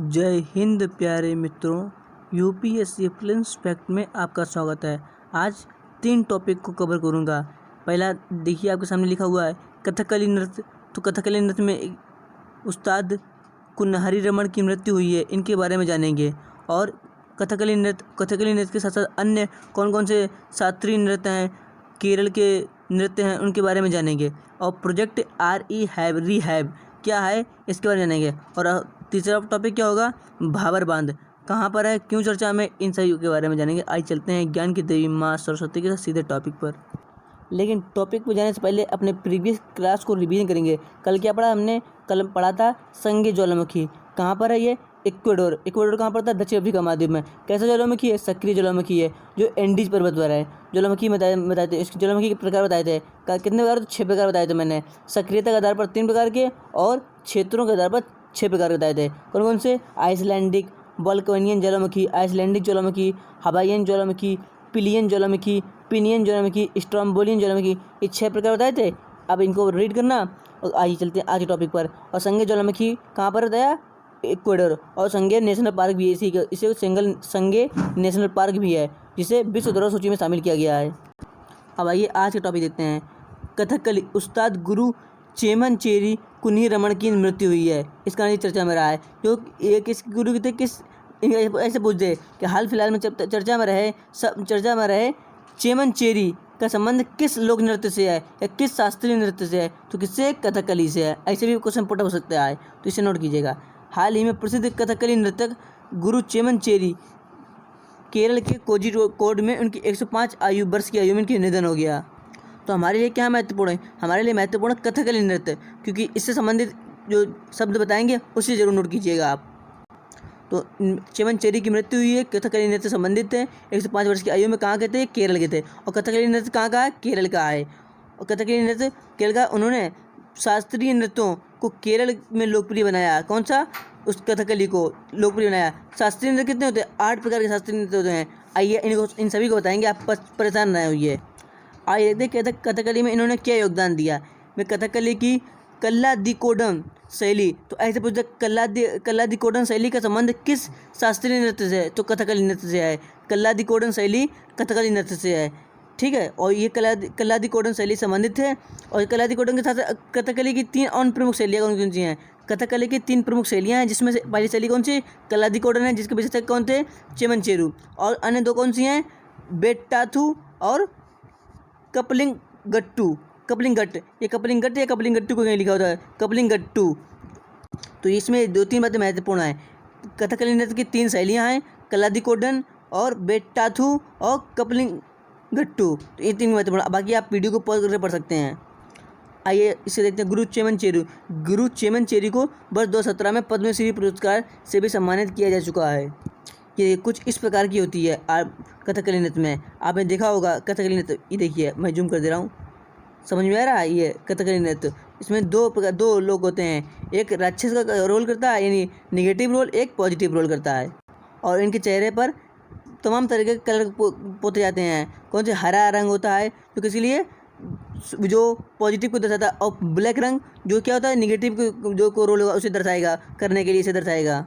जय हिंद प्यारे मित्रों, यूपीएससी प्रीलिम्स फैक्ट में आपका स्वागत है। आज 3 टॉपिक को कवर करूंगा। पहला देखिए, आपके सामने लिखा हुआ है कथकली नृत्य। तो कथकली नृत्य में उस्ताद कुन्हरी रमन की मृत्यु हुई है, इनके बारे में जानेंगे। और कथकली नृत्य के साथ साथ अन्य कौन कौन से शास्त्रीय नृत्य हैं, केरल के नृत्य हैं, उनके बारे में जानेंगे। और प्रोजेक्ट रिहैब क्या है, इसके बारे में जानेंगे। और तीसरा टॉपिक क्या होगा, भाबर बांध कहाँ पर है, क्यों चर्चा में, इन सभी के बारे में जानेंगे। आइए चलते हैं ज्ञान की देवी माँ सरस्वती के साथ सीधे टॉपिक पर। लेकिन टॉपिक पर जाने से पहले अपने प्रीवियस क्लास को रिवीजन करेंगे। कल क्या पढ़ा हमने? कल पढ़ा था संगे ज्वालामुखी। कहाँ पर है ये? इक्वेडोर कहाँ पर था? दक्षिण अफ्रीका महाद्वीप में। कैसा ज्वालामुखी है? सक्रिय ज्वालामुखी है, जो एंडीज पर्वत पर है। ज्वालामुखी बताए थे, इसके ज्वालामुखी के प्रकार बताए थे। कितने प्रकार? 6 प्रकार बताए थे मैंने। सक्रियता के आधार पर 3 प्रकार के और क्षेत्रों के आधार पर 6 प्रकार बताए थे। कौन कौन से? आइसलैंडिक, वोल्केनियन ज्वालामुखी, आइसलैंडिक ज्वालामुखी, हवाईयन ज्वालामुखी, पिलियन ज्वालामुखी, पिनियन ज्वालामुखी, स्ट्रोम्बोलियन ज्वालामुखी, ये 6 प्रकार बताए थे। अब इनको रीड करना। और आइए चलते हैं आज के टॉपिक पर। और संगे ज्वालामुखी कहाँ पर बताया? इक्वेडोर। और संगे नेशनल पार्क भी है, इसे संगे नेशनल पार्क भी है, जिसे विश्व धरोहर सूची में शामिल किया गया है। अब आइए आज के टॉपिक देखते हैं। कथकली उस्ताद गुरु चेमनचेरी कुन्ही रमन की मृत्यु हुई है, इसका नहीं चर्चा में रहा है। जो ये किस गुरु के थे, किस ऐसे पूछ दे कि हाल फिलहाल में चर्चा में रहे चेमनचेरी का संबंध किस लोक नृत्य से है या किस शास्त्रीय नृत्य से है? तो किससे? कथकली से है। ऐसे भी क्वेश्चन पुट हो सकता है, तो इसे नोट कीजिएगा। हाल ही में प्रसिद्ध कथकली नर्तक गुरु चेमनचेरी केरल के कोझिकोड में उनकी 105 वर्ष की आयु में उनकी निधन हो गया। तो हमारे लिए क्या महत्वपूर्ण है? हमारे लिए महत्वपूर्ण कथकली नृत्य, क्योंकि इससे संबंधित जो शब्द बताएंगे उसे जरूर नोट कीजिएगा आप। तो चेमनचेरी की मृत्यु हुई है, कथकली नृत्य से संबंधित है। 105 वर्ष की आयु में कहाँ के थे? केरल के थे। और कथकली नृत्य कहाँ का है? केरल का है। और कथकली नृत्य केरल का, उन्होंने शास्त्रीय नृत्यों को केरल में लोकप्रिय बनाया। कौन सा? उस कथकली को लोकप्रिय बनाया। शास्त्रीय नृत्य कितने होते हैं? 8 प्रकार के शास्त्रीय नृत्य होते हैं। आइए इन सभी को बताएंगे, आप परेशान ना होइए। आइए देखते हैं कथकली में इन्होंने क्या योगदान दिया। मैं कथकली की कल्लादिकोडम शैली, तो ऐसे पूछते कल्लादिकोडम शैली का संबंध किस शास्त्रीय नृत्य से है? तो कथकली नृत्य से है। कल्लादिकोडम शैली कथकली नृत्य से है, ठीक है। और ये कल्लादिकोडम शैली संबंधित है। और कल्लादिकोडम के साथ कथकली की 3 अन्य प्रमुख शैलियाँ कौन कौन सी हैं? कथकली की 3 प्रमुख शैलियाँ हैं, जिसमें से पहली शैली कौन सी? कल्लादिकोडम है, जिसके विशेषज्ञ कौन थे? चेमनचेरू। और अन्य 2 कौन सी हैं? बेट्टाथू और कपलिंगट्टू। कपलिंगट्ट, ये कपलिंगट्ट या कपलिंगट्टू को कहीं लिखा होता है, कपलिंगट्टू। तो इसमें 2-3 बातें महत्वपूर्ण हैं। कथकली नृत्य की 3 शैलियाँ हैं, कल्लादिकोडम और बेट्टाथू और कपलिंगट्टू। तो ये 3 महत्वपूर्ण। बाकी आप वीडियो को पॉज करके पढ़ सकते हैं। आइए इसे देखते हैं। गुरु चेमनचेरी को वर्ष 2017 में पद्मश्री पुरस्कार से भी सम्मानित किया जा चुका है। ये कुछ इस प्रकार की होती है कथकली नृत्य में। आपने देखा होगा कथकली नृत्य, ये देखिए मैं जूम कर दे रहा हूँ, समझ में आ रहा है? ये कथकली नृत्य, इसमें 2 लोग होते हैं। एक राक्षस का रोल करता है, यानी निगेटिव रोल, एक पॉजिटिव रोल करता है। और इनके चेहरे पर तमाम तरह के कलर पोते जाते हैं। कौन से? हरा रंग होता है जो किसी लिए जो पॉजिटिव को दर्शाता है, और ब्लैक रंग जो क्या होता है? निगेटिव को जो को रोल होगा उसे दर्शाएगा, करने के लिए इसे दर्शाएगा।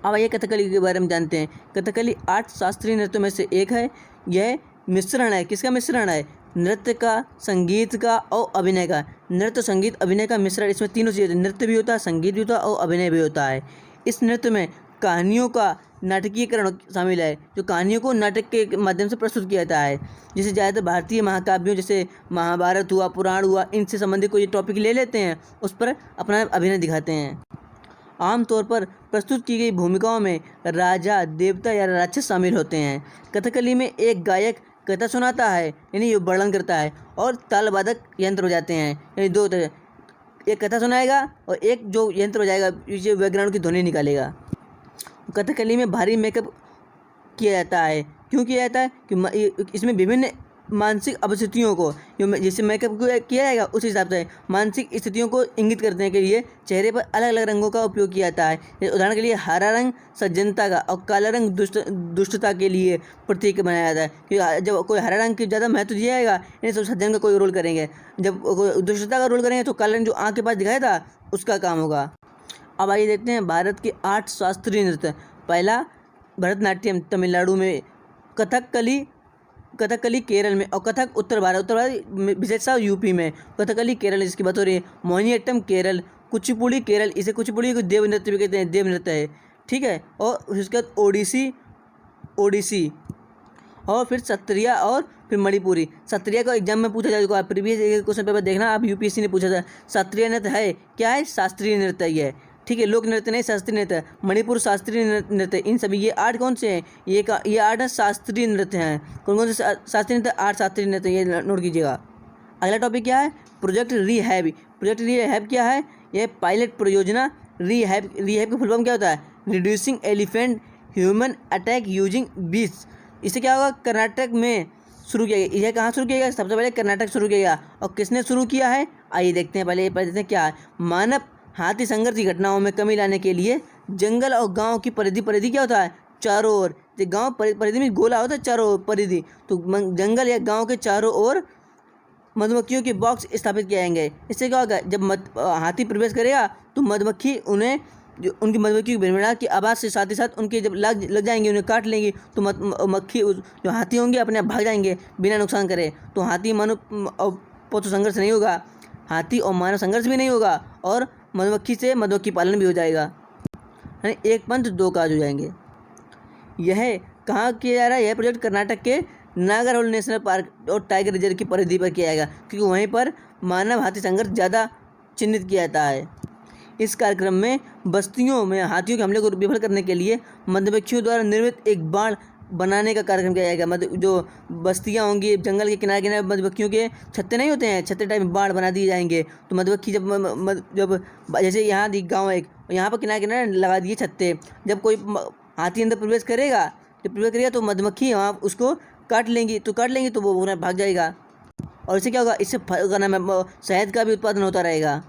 अब आइए कथकली के बारे में जानते हैं। कथकली 8 शास्त्रीय नृत्यों में से एक है। यह मिश्रण है, किसका मिश्रण है? नृत्य का, संगीत का और अभिनय का। नृत्य, संगीत, अभिनय का मिश्रण। इसमें तीनों चीज़ें, नृत्य भी होता है, संगीत भी होता है और अभिनय भी होता है। इस नृत्य में कहानियों का नाटकीयकरण शामिल है, जो कहानियों को नाटक के माध्यम से प्रस्तुत किया जाता है। जैसे ज़्यादातर भारतीय महाकाव्यों, जैसे महाभारत हुआ, पुराण हुआ, इनसे संबंधित कोई टॉपिक ले लेते हैं, उस पर अपना अभिनय दिखाते हैं। आमतौर पर प्रस्तुत की गई भूमिकाओं में राजा, देवता या राक्षस शामिल होते हैं। कथकली में एक गायक कथा सुनाता है, यानी ये वर्णन करता है, और तालवादक यंत्र बजाते हैं, यानी 2 तरह, एक कथा सुनाएगा और एक जो यंत्र बजाएगा, जो बैकग्राउंड की ध्वनि निकालेगा। कथकली में भारी मेकअप किया जाता है। क्यों किया जाता है? कि इसमें विभिन्न मानसिक अवस्थितियों को, जिससे मेकअप किया जाएगा उस हिसाब से मानसिक स्थितियों को इंगित करने के लिए चेहरे पर अलग अलग रंगों का उपयोग किया जाता है। उदाहरण के लिए हरा रंग सज्जनता का और काला रंग दुष्टता के लिए प्रतीक बनाया जाता है। क्योंकि जब कोई हरा रंग की ज़्यादा महत्व दिया जाएगा, यानी सब सज्जन का कोई रोल करेंगे। जब कोई दुष्टता का रोल करेंगे तो काला रंग जो आँख के पास दिखाया था उसका काम होगा। अब आइए देखते हैं भारत के 8 शास्त्रीय नृत्य। पहला भरतनाट्यम तमिलनाडु में, कथकली केरल में और कथक उत्तर भारत विशेषतः यूपी में, कथकली केरल जिसकी बात हो रही है, मोहिनीअट्टम केरल, कुचिपुड़ी केरल, इसे कुचिपुड़ी को देव नृत्य भी कहते हैं, देव नृत्य है, ठीक है। और उसके बाद ओडिसी और फिर सत्रिया और फिर मणिपुरी। सत्रिया का एग्जाम में पूछा जा चुका है, प्रीवियस क्वेश्चन पेपर देखना आप, यूपीएससी ने पूछा था। सत्रिया नृत्य है क्या है? शास्त्रीय नृत्य ये है, ठीक है, लोक नृत्य नहीं, शास्त्रीय नृत्य। मणिपुर शास्त्रीय नृत्य। इन सभी ये 8 कौन से हैं? ये 8 शास्त्रीय नृत्य हैं। कौन कौन से शास्त्रीय नृत्य? 8 शास्त्रीय नृत्य, ये नोट कीजिएगा। अगला टॉपिक क्या है? Project rehab. प्रोजेक्ट रिहैब क्या है? यह पायलट परियोजना। रिहैब का फुल फॉर्म क्या होता है? Reducing elephant human attack using beast. इससे क्या होगा? कर्नाटक में शुरू किया गया। यह कहाँ शुरू किया गया? सबसे पहले कर्नाटक शुरू किया गया। और किसने शुरू किया है? आइए देखते हैं, पहले देखते हैं क्या है। मानव हाथी संघर्ष की घटनाओं में कमी लाने के लिए जंगल और गांव की परिधि क्या होता है? चारों ओर। गांव परिधि में गोला होता है, चारों ओर परिधि, तो जंगल या गांव के चारों ओर मधुमक्खियों के बॉक्स स्थापित किए जाएंगे। इससे क्या होगा? जब हाथी प्रवेश करेगा तो मधुमक्खी उन्हें उनकी मधुमक्खी की भिड़भिड़ाहट की आवाज़ से साथ ही साथ उनके जब लग जाएंगे, उन्हें काट लेंगी, तो मक्खी जो हाथी होंगे अपने आप भाग जाएंगे बिना नुकसान करे। तो हाथी मानव और पशु संघर्ष नहीं होगा, हाथी और मानव संघर्ष भी नहीं होगा, और मधुमक्खी से मधुमक्खी पालन भी हो जाएगा, यानी एक पंच दो काज हो जाएंगे। यह कहाँ किया जा रहा है? यह प्रोजेक्ट कर्नाटक के नागरहोल नेशनल पार्क और टाइगर रिजर्व की परिधि पर किया जाएगा, क्योंकि वहीं पर मानव हाथी संघर्ष ज़्यादा चिन्हित किया जाता है। इस कार्यक्रम में बस्तियों में हाथियों के हमले को विफल करने के लिए मधुमक्खियों द्वारा निर्मित एक बाड़ बनाने का कार्यक्रम किया जाएगा। मतलब जो बस्तियाँ होंगी जंगल के किनारे किनारे, मधुमक्खियों के छत्ते नहीं होते हैं, छत्ते टाइप में बाड़ बना दिए जाएंगे। तो मधुमक्खी जब जैसे यहाँ गाँव एक, यहाँ पर किनारे किनारे लगा दिए छत्ते, जब कोई हाथी अंदर प्रवेश करेगा तो मधुमक्खी वहाँ उसको काट लेंगी तो वो पूरा भाग जाएगा। और इससे क्या होगा? इससे शहद का भी उत्पादन होता रहेगा,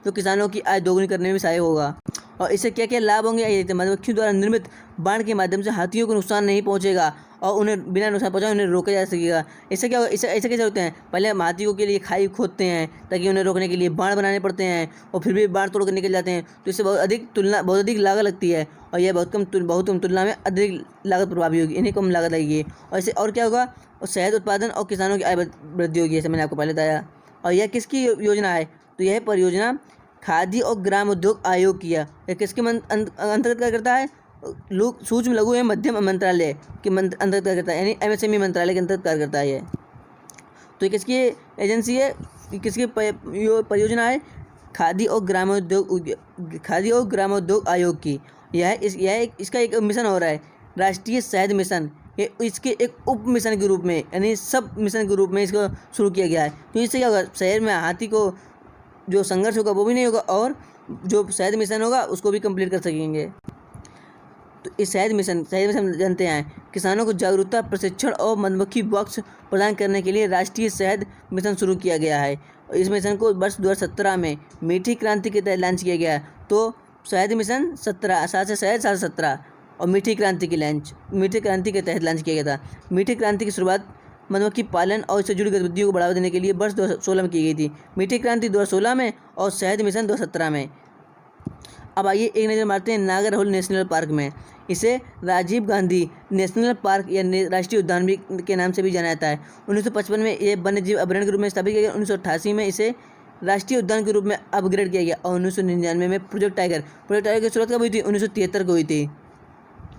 तो किसानों की आय दोगुनी करने में सहायक होगा। और इससे क्या क्या लाभ होंगे? मधुमक्खियों द्वारा निर्मित बाण के माध्यम से हाथियों को नुकसान नहीं पहुंचेगा और उन्हें बिना नुकसान पहुंचाए उन्हें रोका जा सकेगा। इससे क्या होगा? ऐसे कैसे होते हैं? पहले हम हाथियों के लिए खाई खोदते हैं ताकि उन्हें रोकने के लिए बाण बनाने पड़ते हैं, और फिर भी बाण तोड़ कर निकल जाते हैं, तो इससे बहुत अधिक लागत लगती है, और यह बहुत कम तुलना में अधिक लागत प्रभावी होगी, इन्हें कम लागत लगेगी। और इससे और क्या होगा? और शहद उत्पादन और किसानों की आय वृद्धि होगी, जैसे मैंने आपको पहले बताया। और यह किसकी योजना है? तो यह परियोजना खादी और ग्राम उद्योग आयोग किया। यह किसके अंतर्गत कार्य करता है? सूक्ष्म लघु एवं मध्यम मंत्रालय के अंतर्गत कार्य करता है, यानी एमएसएमई मंत्रालय के अंतर्गत कार्य करता है ये। तो ये किसकी एजेंसी है? किसकी परियोजना है? खादी और ग्रामोद्योग आयोग की। इसका एक मिशन हो रहा है, राष्ट्रीय शहद मिशन। ये इसके एक उप मिशन के रूप में, यानी सब मिशन के रूप में इसको शुरू किया गया है। तो इससे क्या होगा? शहर में हाथी को जो संघर्ष होगा वो भी नहीं होगा, और जो शहद मिशन होगा उसको भी कंप्लीट कर सकेंगे। तो इस शहद मिशन जानते हैं, किसानों को जागरूकता, प्रशिक्षण और मधुमक्खी बॉक्स प्रदान करने के लिए राष्ट्रीय शहद मिशन शुरू किया गया है। और इस मिशन को वर्ष 2017 में मीठी क्रांति के तहत लॉन्च किया गया है। तो शहद मिशन 17 और मीठी क्रांति के तहत लॉन्च किया गया था। मीठी क्रांति की शुरुआत मधुमक्खी पालन और इससे जुड़ी गतिविधियों को बढ़ावा देने के लिए वर्ष 2016 में की गई थी। मीठी क्रांति 2016 में और शहद मिशन 2017 में। अब आइए एक नज़र मारते हैं नागरहोल नेशनल पार्क में। इसे राजीव गांधी नेशनल पार्क या राष्ट्रीय उद्यान भी के नाम से भी जाना जाता है। 1955 में यह वन्यजीव अभयारण्य के रूप में स्थापित किया गया। 1988 में इसे राष्ट्रीय उद्यान के रूप में अपग्रेड किया गया, और 1999 में प्रोजेक्ट टाइगर की शुरुआत कब हुई थी? 1973 को हुई थी।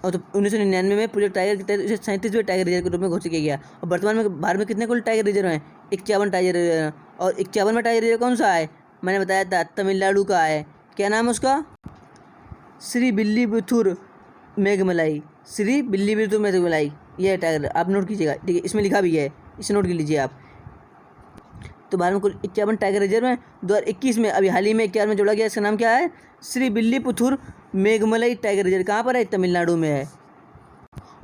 और तो 1999 में प्रोजेक्ट टाइगर के तहत इसे 37वें टाइगर रिजर्व के रूप में घोषित किया गया। और वर्तमान में भारत में कितने कुल टाइगर रिजर्व हैं? 51 टाइगर रिजर्व हैं। और 51वां टाइगर रिजर्व कौन सा है? मैंने बताया था, तमिलनाडु का है। क्या नाम है उसका? श्री विल्लीबुथूर मेघमलाई। यह टाइगर आप नोट कीजिएगा, ठीक है, इसमें लिखा भी है, इसे नोट कर लीजिए आप। तो भारत में कुल 51 टाइगर रिजर्व हैं। 2021 में अभी हाल ही में 51 में जोड़ा गया। इसका नाम क्या है? Srivilliputhur Meghamalai tiger reserve. कहाँ पर है? तमिलनाडु में है।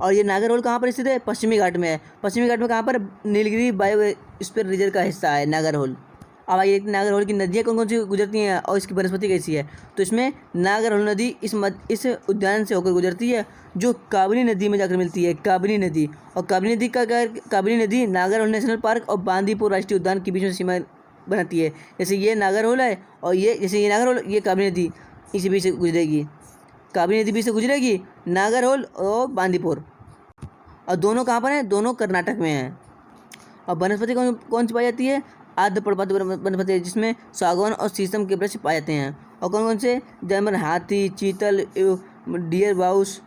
और ये नागरहोल कहाँ पर स्थित है? पश्चिमी घाट में है। पश्चिमी घाट में कहाँ पर? नीलगिरी बायोस्फीयर रिजर्व का हिस्सा है नागरहोल। अब आइए नागरहोल की नदियाँ कौन कौन सी गुजरती हैं और इसकी वनस्पति कैसी है। तो इसमें नागरहोल नदी इस उद्यान से होकर गुजरती है, जो काबनी नदी में जाकर मिलती है। काबनी नदी नागरहोल नेशनल पार्क और बांदीपुर राष्ट्रीय उद्यान के बीच में सीमा बनाती है। जैसे ये नागरहोल है और ये काबनी नदी इसी बीच से गुजरेगी। कावेरी नदी बीच से गुजरेगी, नागरहोल और बांदीपुर। और दोनों कहाँ पर हैं? दोनों कर्नाटक में हैं। और वनस्पति कौन कौन सी पाई जाती है? आर्द्रपर्वत वनस्पति, जिसमें सागौन और शीशम के वृक्ष पाए जाते हैं। और कौन कौन से जानवर? हाथी, चीतल, डियर बाउस,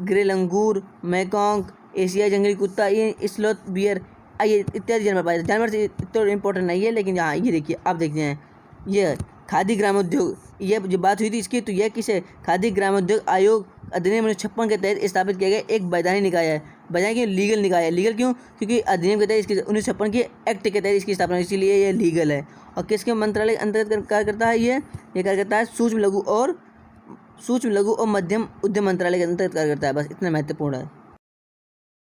ग्रे लंगूर, मैकॉन्ग, एशियाई जंगली कुत्ता, ये स्लॉथ बियर, ये इत्यादि जानवर पाए जाते हैं। जानवर से इतना इम्पोर्टेंट नहीं है, लेकिन यहाँ ये देखिए, आप देखते हैं ये खादी ग्रामोद्योग, ये जो बात हुई थी इसकी, तो यह किसे? खादी ग्रामोद्योग आयोग अधिनियम 1956 के तहत स्थापित किया गया एक वैधानिक निकाय है। वैधानिक की लीगल निकाय है। लीगल क्यों? क्योंकि अधिनियम के तहत इसकी 1956 के एक्ट के तहत इसकी स्थापना, इसीलिए ये लीगल है। और किसके मंत्रालय अंतर्गत कार्य करता है? ये कार्य करता है सूक्ष्म लघु और मध्यम उद्यम मंत्रालय के अंतर्गत कार्य करता है। बस इतना महत्वपूर्ण है।